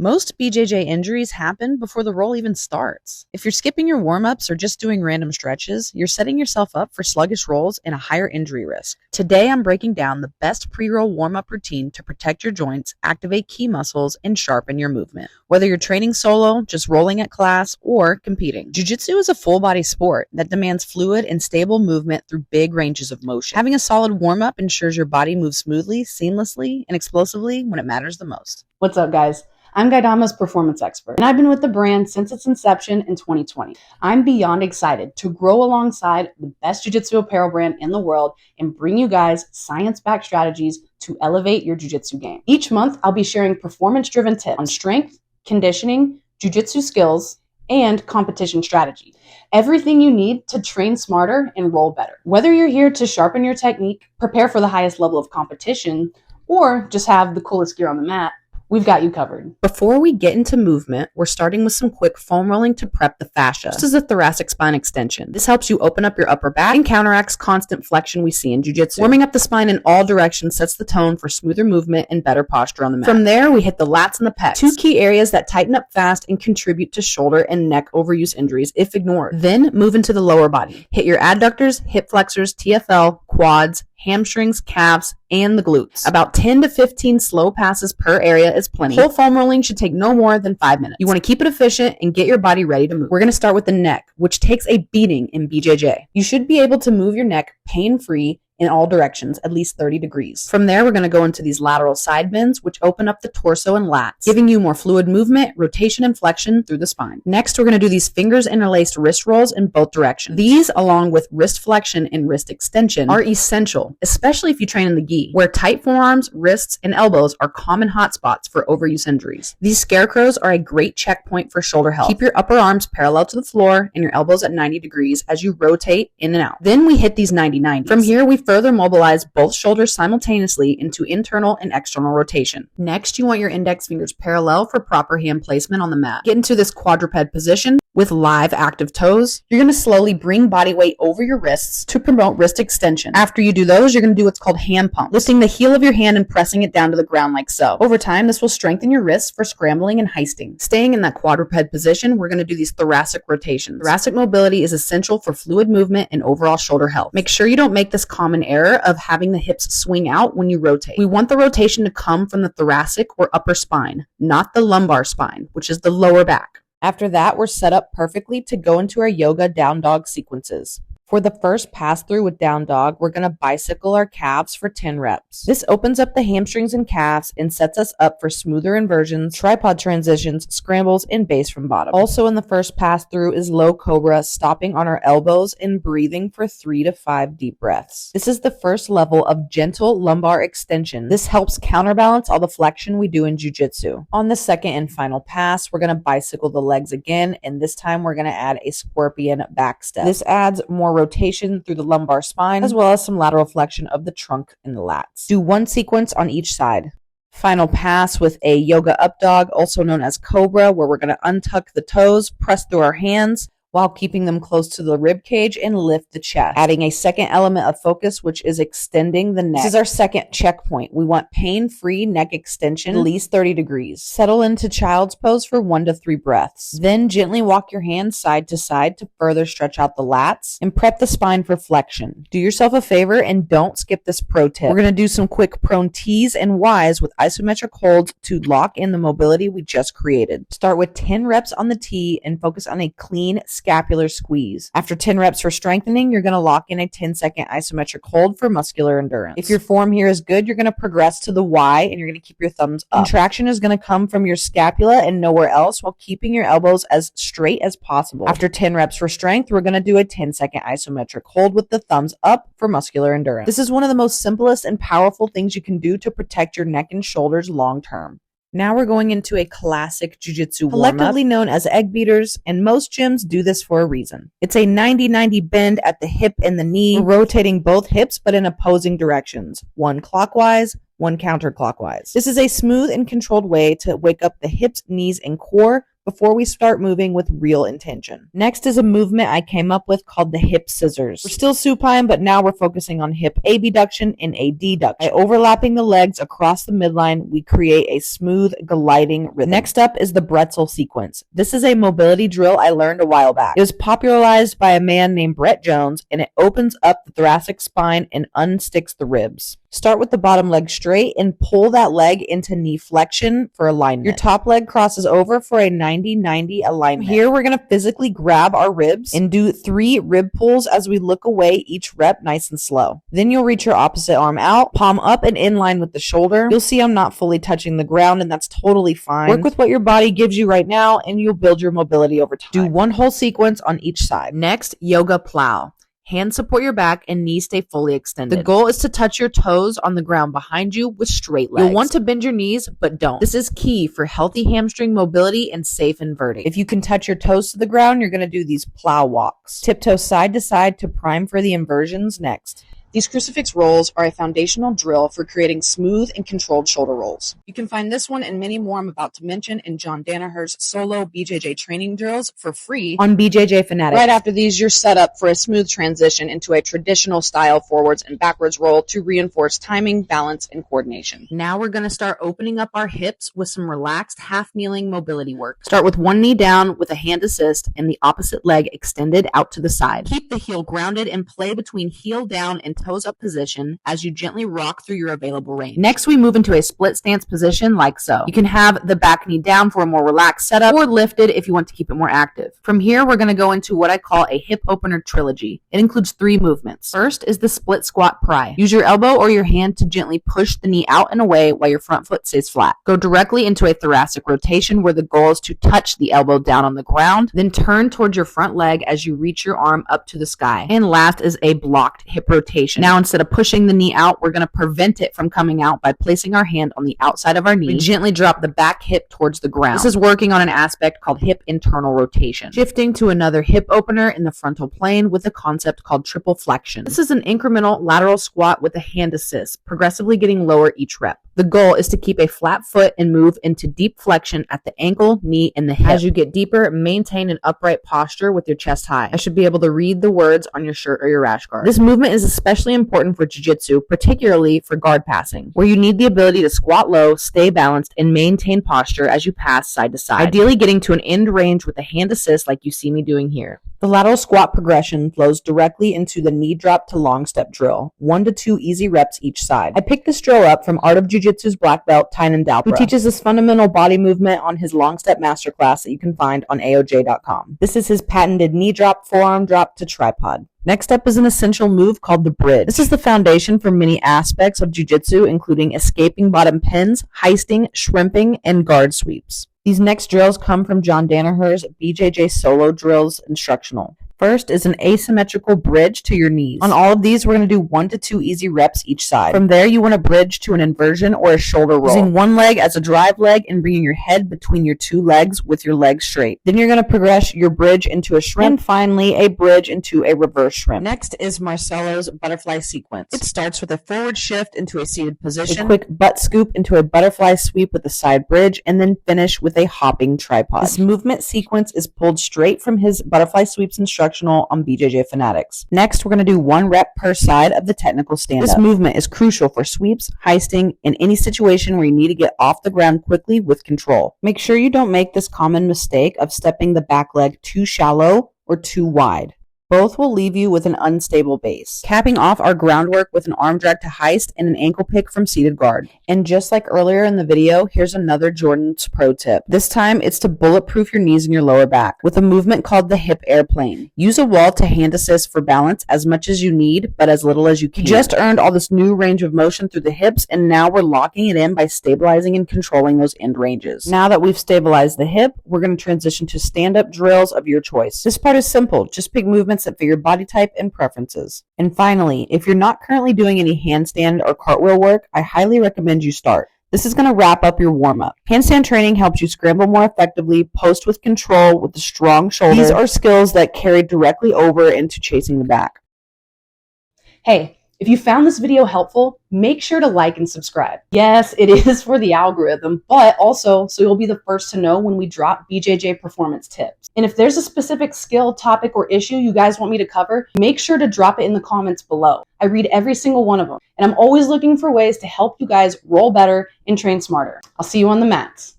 Most BJJ injuries happen before the roll even starts. If you're skipping your warm-ups or just doing random stretches, you're setting yourself up for sluggish rolls and a higher injury risk. Today, I'm breaking down the best pre-roll warm-up routine to protect your joints, activate key muscles, and sharpen your movement. Whether you're training solo, just rolling at class, or competing. Jiu-Jitsu is a full-body sport that demands fluid and stable movement through big ranges of motion. Having a solid warm-up ensures your body moves smoothly, seamlessly, and explosively when it matters the most. What's up, guys? I'm Gaidama's performance expert, and I've been with the brand since its inception in 2020. I'm beyond excited to grow alongside the best jiu-jitsu apparel brand in the world and bring you guys science-backed strategies to elevate your jiu-jitsu game. Each month, I'll be sharing performance-driven tips on strength, conditioning, jiu-jitsu skills, and competition strategy. Everything you need to train smarter and roll better. Whether you're here to sharpen your technique, prepare for the highest level of competition, or just have the coolest gear on the mat, we've got you covered. Before we get into movement, we're starting with some quick foam rolling to prep the fascia. This is a thoracic spine extension. This helps you open up your upper back and counteracts constant flexion we see in jiu-jitsu. Warming up the spine in all directions sets the tone for smoother movement and better posture on the mat. From there, we hit the lats and the pecs, two key areas that tighten up fast and contribute to shoulder and neck overuse injuries if ignored. Then move into the lower body. Hit your adductors, hip flexors, TFL, quads, hamstrings, calves, and the glutes. About 10 to 15 slow passes per area is plenty. Whole foam rolling should take no more than 5 minutes. You want to keep it efficient and get your body ready to move. We're going to start with the neck, which takes a beating in BJJ. You should be able to move your neck pain-free in all directions, at least 30 degrees. From there, we're going to go into these lateral side bends, which open up the torso and lats, giving you more fluid movement, rotation, and flexion through the spine. Next, we're going to do these fingers interlaced wrist rolls in both directions. These, along with wrist flexion and wrist extension, are essential, especially if you train in the gi, where tight forearms, wrists, and elbows are common hotspots for overuse injuries. These scarecrows are a great checkpoint for shoulder health. Keep your upper arms parallel to the floor and your elbows at 90 degrees as you rotate in and out. Then we hit these 90-90s. From here, we further mobilize both shoulders simultaneously into internal and external rotation. Next, you want your index fingers parallel for proper hand placement on the mat. Get into this quadruped position with live active toes. You're going to slowly bring body weight over your wrists to promote wrist extension. After you do those, you're going to do what's called hand pump, lifting the heel of your hand and pressing it down to the ground like so. Over time, this will strengthen your wrists for scrambling and heisting. Staying in that quadruped position, we're going to do these thoracic rotations. Thoracic mobility is essential for fluid movement and overall shoulder health. Make sure you don't make this common error of having the hips swing out when you rotate. We want the rotation to come from the thoracic or upper spine, not the lumbar spine, which is the lower back. After that, we're set up perfectly to go into our yoga down dog sequences. For the first pass through with down dog, we're going to bicycle our calves for 10 reps. This opens up the hamstrings and calves and sets us up for smoother inversions, tripod transitions, scrambles, and base from bottom. Also in the first pass through is low cobra, stopping on our elbows and breathing for 3 to 5 deep breaths. This is the first level of gentle lumbar extension. This helps counterbalance all the flexion we do in jiu-jitsu. On the second and final pass, we're going to bicycle the legs again, and this time we're going to add a scorpion back step. This adds more rotation through the lumbar spine, as well as some lateral flexion of the trunk and the lats. Do one sequence on each side. Final pass with a yoga up dog, also known as cobra, where we're going to untuck the toes, press through our hands, while keeping them close to the rib cage and lift the chest. Adding a second element of focus, which is extending the neck. This is our second checkpoint. We want pain-free neck extension, at least 30 degrees. Settle into child's pose for 1 to 3 breaths. Then gently walk your hands side to side to further stretch out the lats and prep the spine for flexion. Do yourself a favor and don't skip this pro tip. We're going to do some quick prone T's and Y's with isometric holds to lock in the mobility we just created. Start with 10 reps on the T and focus on a clean scapular squeeze. After 10 reps for strengthening, you're going to lock in a 10-second isometric hold for muscular endurance. If your form here is good, you're going to progress to the Y and you're going to keep your thumbs up. Contraction is going to come from your scapula and nowhere else while keeping your elbows as straight as possible. After 10 reps for strength, we're going to do a 10-second isometric hold with the thumbs up for muscular endurance. This is one of the most simplest and powerful things you can do to protect your neck and shoulders long term. Now we're going into a classic jiu-jitsu warm-up, collectively known as egg beaters, and most gyms do this for a reason. It's a 90-90 bend at the hip and the knee, rotating both hips but in opposing directions, one clockwise, one counterclockwise. This is a smooth and controlled way to wake up the hips, knees, and core before we start moving with real intention. Next is a movement I came up with called the hip scissors. We're still supine, but now we're focusing on hip abduction and adduction. By overlapping the legs across the midline, we create a smooth gliding rhythm. Next up is the pretzel sequence. This is a mobility drill I learned a while back. It was popularized by a man named Brett Jones, and it opens up the thoracic spine and unsticks the ribs. Start with the bottom leg straight and pull that leg into knee flexion for alignment. Your top leg crosses over for a 90-90 alignment. Here, we're going to physically grab our ribs and do 3 rib pulls as we look away each rep nice and slow. Then you'll reach your opposite arm out, palm up and in line with the shoulder. You'll see I'm not fully touching the ground, and that's totally fine. Work with what your body gives you right now, and you'll build your mobility over time. Do one whole sequence on each side. Next, yoga plow. Hands support your back and knees stay fully extended. The goal is to touch your toes on the ground behind you with straight legs. You'll want to bend your knees, but don't. This is key for healthy hamstring mobility and safe inverting. If you can touch your toes to the ground, you're going to do these plow walks. Tiptoe side to side to prime for the inversions next. These crucifix rolls are a foundational drill for creating smooth and controlled shoulder rolls. You can find this one and many more I'm about to mention in John Danaher's solo BJJ training drills for free on BJJ Fanatics. Right after these, you're set up for a smooth transition into a traditional style forwards and backwards roll to reinforce timing, balance, and coordination. Now we're going to start opening up our hips with some relaxed half-kneeling mobility work. Start with one knee down with a hand assist and the opposite leg extended out to the side. Keep the heel grounded and play between heel down and toes up position as you gently rock through your available range. Next, we move into a split stance position like so. You can have the back knee down for a more relaxed setup or lifted if you want to keep it more active. From here, we're going to go into what I call a hip opener trilogy. It includes 3 movements. First is the split squat pry. Use your elbow or your hand to gently push the knee out and away while your front foot stays flat. Go directly into a thoracic rotation where the goal is to touch the elbow down on the ground, then turn towards your front leg as you reach your arm up to the sky. And last is a blocked hip rotation. Now, instead of pushing the knee out, we're going to prevent it from coming out by placing our hand on the outside of our knee. We gently drop the back hip towards the ground. This is working on an aspect called hip internal rotation. Shifting to another hip opener in the frontal plane with a concept called triple flexion. This is an incremental lateral squat with a hand assist, progressively getting lower each rep. The goal is to keep a flat foot and move into deep flexion at the ankle, knee, and the hip. As you get deeper, maintain an upright posture with your chest high. I should be able to read the words on your shirt or your rash guard. This movement is especially important for jiu-jitsu, particularly for guard passing, where you need the ability to squat low, stay balanced, and maintain posture as you pass side to side, ideally getting to an end range with a hand assist like you see me doing here. The lateral squat progression flows directly into the knee drop to long step drill, 1 to 2 easy reps each side. I picked this drill up from Art of Jiu-Jitsu's black belt, Tynan Dalpra, who teaches this fundamental body movement on his long step masterclass that you can find on AOJ.com. This is his patented knee drop, forearm drop to tripod. Next up is an essential move called the bridge. This is the foundation for many aspects of jiu-jitsu, including escaping bottom pins, heisting, shrimping, and guard sweeps. These next drills come from John Danaher's BJJ Solo Drills Instructional. First is an asymmetrical bridge to your knees. On all of these, we're going to do 1 to 2 easy reps each side. From there, you want to bridge to an inversion or a shoulder roll, using one leg as a drive leg and bringing your head between your 2 legs with your legs straight. Then you're going to progress your bridge into a shrimp, and finally a bridge into a reverse shrimp. Next is Marcelo's butterfly sequence. It starts with a forward shift into a seated position, a quick butt scoop into a butterfly sweep with a side bridge, and then finish with a hopping tripod. This movement sequence is pulled straight from his butterfly sweeps instruction on BJJ Fanatics. Next, we're going to do 1 rep per side of the technical stand-up. This movement is crucial for sweeps, heisting, and any situation where you need to get off the ground quickly with control. Make sure you don't make this common mistake of stepping the back leg too shallow or too wide. Both will leave you with an unstable base. Capping off our groundwork with an arm drag to heist and an ankle pick from seated guard. And just like earlier in the video, here's another Jordan's pro tip. This time, it's to bulletproof your knees and your lower back with a movement called the hip airplane. Use a wall to hand assist for balance as much as you need, but as little as you can. You just earned all this new range of motion through the hips, and now we're locking it in by stabilizing and controlling those end ranges. Now that we've stabilized the hip, we're going to transition to stand-up drills of your choice. This part is simple. Just pick movements that fit your body type and preferences. And finally, if you're not currently doing any handstand or cartwheel work, I highly recommend you start. This is going to wrap up your warm-up. Handstand training helps you scramble more effectively, post with control with a strong shoulder. These are skills that carry directly over into chasing the back. Hey, If you found this video helpful, make sure to like and subscribe. Yes, it is for the algorithm, but also so you'll be the first to know when we drop BJJ performance tips. And if there's a specific skill, topic, or issue you guys want me to cover, make sure to drop it in the comments below. I read every single one of them, and I'm always looking for ways to help you guys roll better and train smarter. I'll see you on the mats.